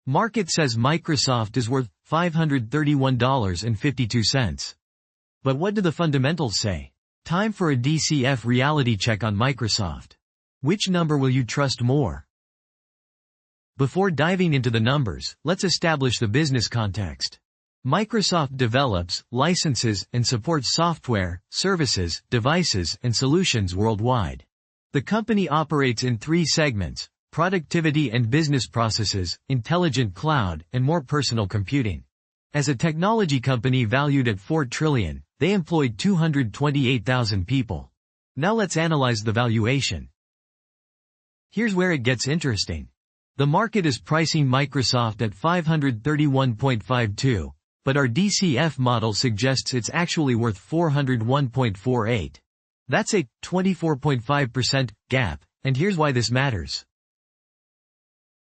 Market says Microsoft is worth $531.52. But what do the fundamentals say? Time for a DCF reality check on Microsoft. Which number will you trust more? Before diving into the numbers, let's establish the business context. Microsoft develops, licenses, and supports software, services, devices, and solutions worldwide. The company operates in three segments: productivity and business processes, intelligent cloud, and more personal computing. As a technology company valued at $4 trillion, they employed 228,000 people. Now let's analyze the valuation. Here's where it gets interesting. The market is pricing Microsoft at $531.52, but our DCF model suggests it's actually worth $401.48. That's a 24.5% gap, and here's why this matters.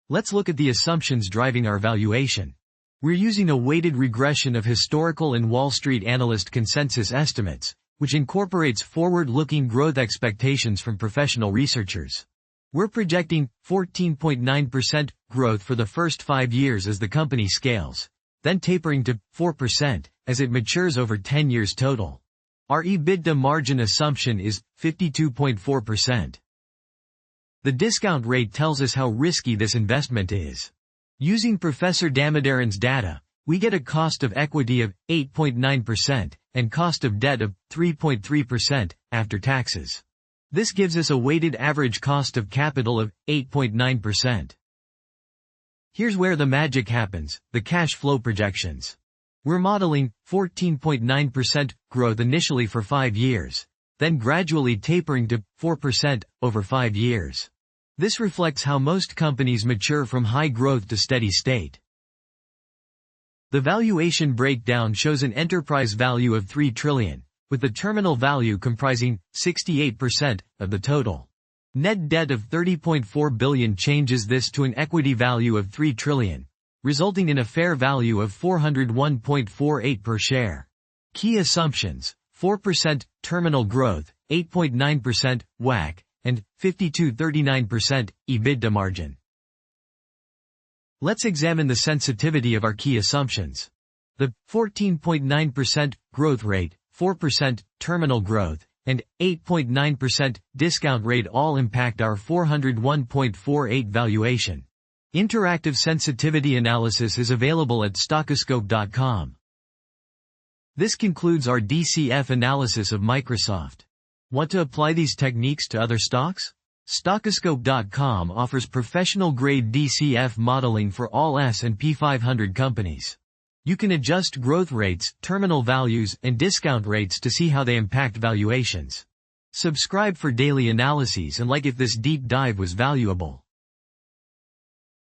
Let's look at the assumptions driving our valuation. We're using a weighted regression of historical and Wall Street analyst consensus estimates, which incorporates forward-looking growth expectations from professional researchers. We're projecting 14.9% growth for the first 5 years as the company scales, then tapering to 4% as it matures over 10 years total. Our EBITDA margin assumption is 52.4%. The discount rate tells us how risky this investment is. Using Professor Damodaran's data, we get a cost of equity of 8.9% and cost of debt of 3.3% after taxes. This gives us a weighted average cost of capital of 8.9%. Here's where the magic happens, the cash flow projections. We're modeling 14.9% growth initially for 5 years, then gradually tapering to 4% over 5 years. This reflects how most companies mature from high growth to steady state. The valuation breakdown shows an enterprise value of $3 trillion, with the terminal value comprising 68% of the total. Net debt of $30.4 billion changes this to an equity value of $3 trillion, resulting in a fair value of $401.48 per share. Key assumptions: 4% terminal growth, 8.9% WACC, and 52.39% EBITDA margin. Let's examine the sensitivity of our key assumptions. The 14.9% growth rate, 4% terminal growth, and 8.9% discount rate all impact our $401.48 valuation. Interactive sensitivity analysis is available at Stockoscope.com. This concludes our DCF analysis of Microsoft. Want to apply these techniques to other stocks? Stockoscope.com offers professional-grade DCF modeling for all S&P 500 companies. You can adjust growth rates, terminal values, and discount rates to see how they impact valuations. Subscribe for daily analyses and like if this deep dive was valuable.